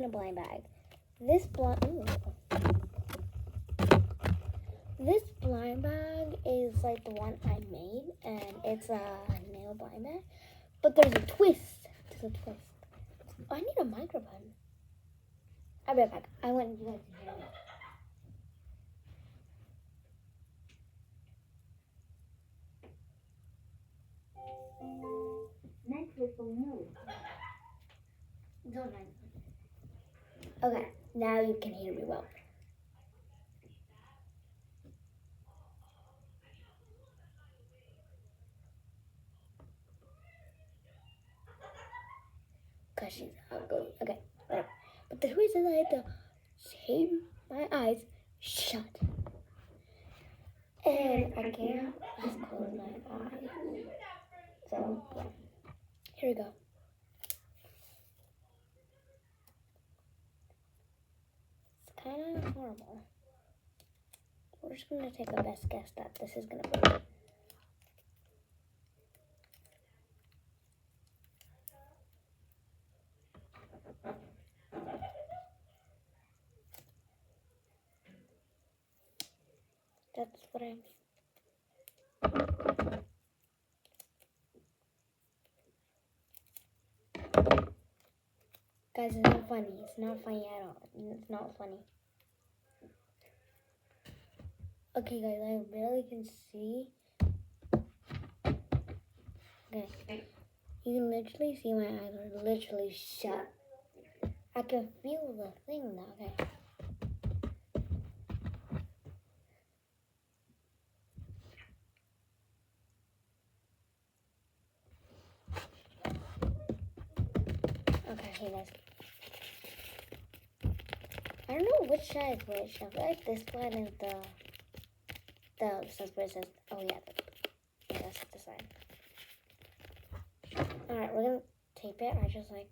in a blind bag. This blind bag is like the one I made, and it's a nail blind bag. But there's a twist to the twist. Oh, I need a microphone. I'll be right back. I want you guys to hear it. Okay, now you can hear me well. Because she's ugly. Okay, whatever. But the twist is I had to keep my eyes shut. And I can't just close my eyes. So, yeah. Here we go. It's kind of horrible. We're just going to take a best guess that this is going to be. That's what I mean. Guys, it's not funny. It's not funny at all. It's not funny. Okay, guys, I barely can see. Okay. You can literally see my eyes are literally shut. I can feel the thing now, okay. Okay, hey guys. I don't know which side is which. I feel like this one is the sense where it says, oh yeah, that's the side. Alright, we're gonna tape it. I just like,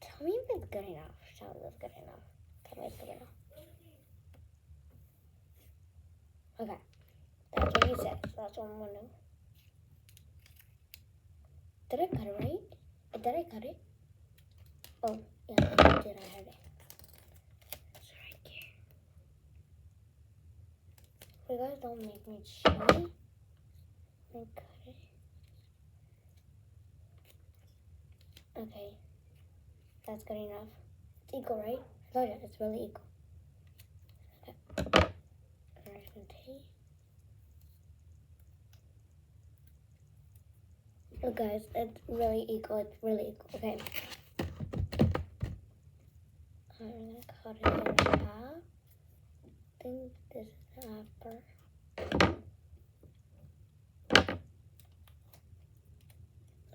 tell me if it's good enough. Tell me if it's good enough. Tell me if it's good enough. Okay, that's what he says. That's what I'm gonna do. Did I cut it right? Did I cut it? Oh, yeah, I did. I heard it. It's right here. You guys don't make me chilly. And cut it. Okay, that's good enough. It's equal, right? I told you, it's really equal. Okay. I'm just gonna take. Oh, guys, it's really equal. It's really equal. Okay. I'm gonna cut it in half. I think this is after.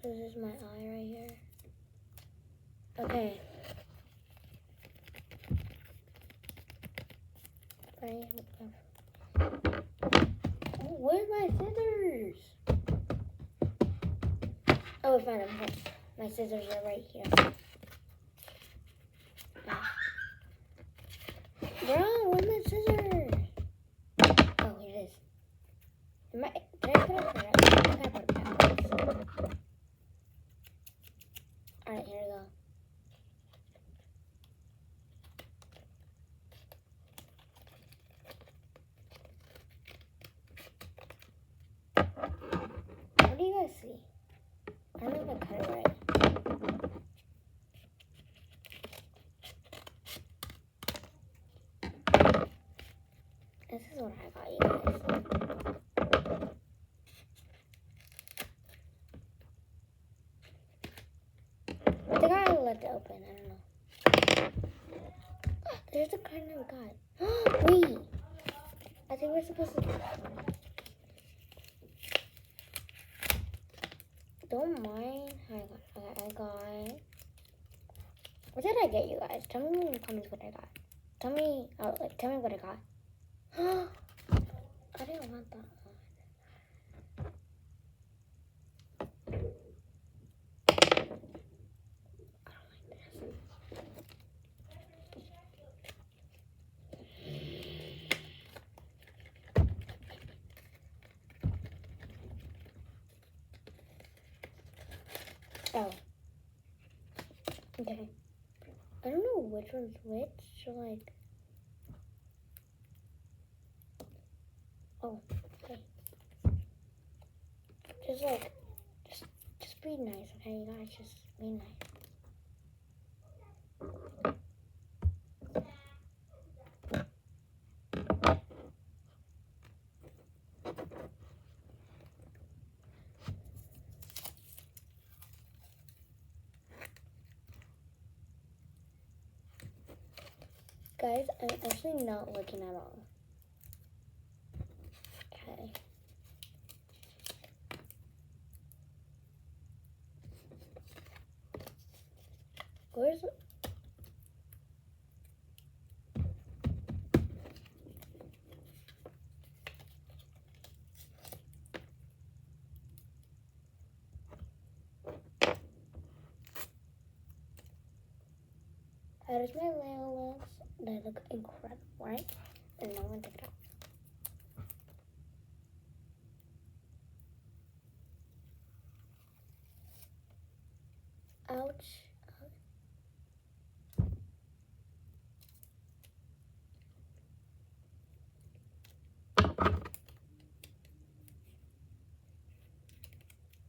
This is my eye right here. Okay. Oh, where's my scissors? Oh, I found them. My scissors are right here. Bro, where's my scissors? Oh, here it is. Did I put it right? I think I put it backwards. Alright, here we go. What do you guys see? I don't know if I cut it right. This is what I got, you guys. I think I left it open. I don't know. There's the card that we got. Wait. I think we're supposed to. Don't mind. I got. What did I get, you guys? Tell me in the comments what I got. Tell me what I got. I didn't want that one. Oh. Okay. I don't know which one's which, so like... Oh, okay. Just like, just be nice, okay? You guys just be nice. Guys, I'm actually not looking at all. Okay. Where's... How does my nail looks? They look incredible, right? And no one take it off. Ouch.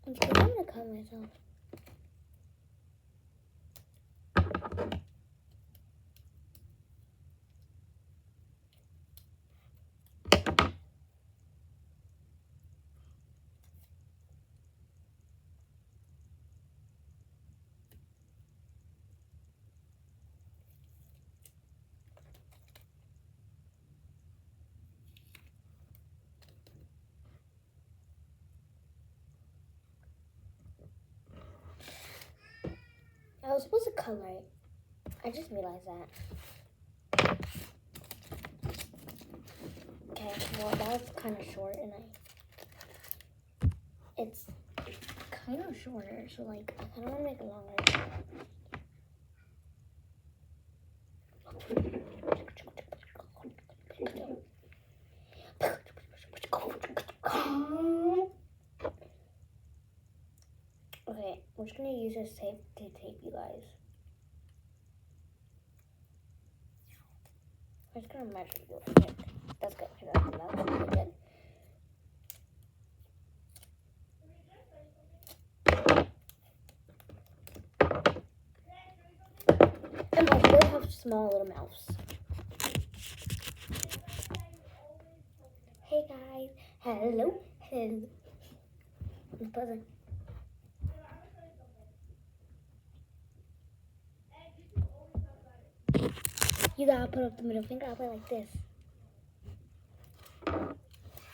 I'm gonna cut myself. I was supposed to color it. I just realized that. Okay, well that was kind of short and it's kind of shorter, so like I kind of want to make it longer. Okay, I'm just gonna use this tape to tape you guys. I'm just gonna measure you. Okay, that's good. That's really good. And my boys have small little mouths. Hey guys, hello. I'm buzzing. You gotta put up the middle finger. I'll play like this.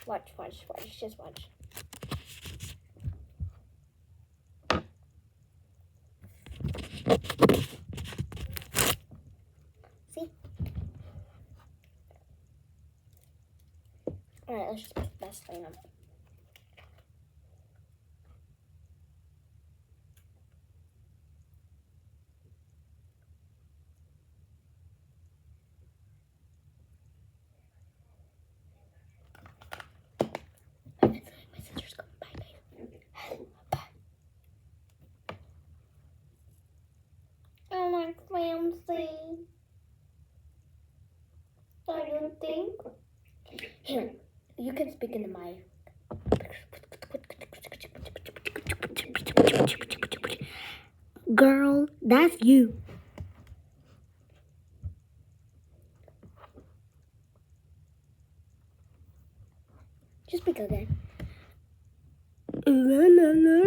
Watch. Just watch. See? Alright, let's just put the best thing on. My sister's coming. Bye, guys. Bye. I like fancy. I don't think. Here, you can speak into my. Girl, that's you. Just speak again. La la la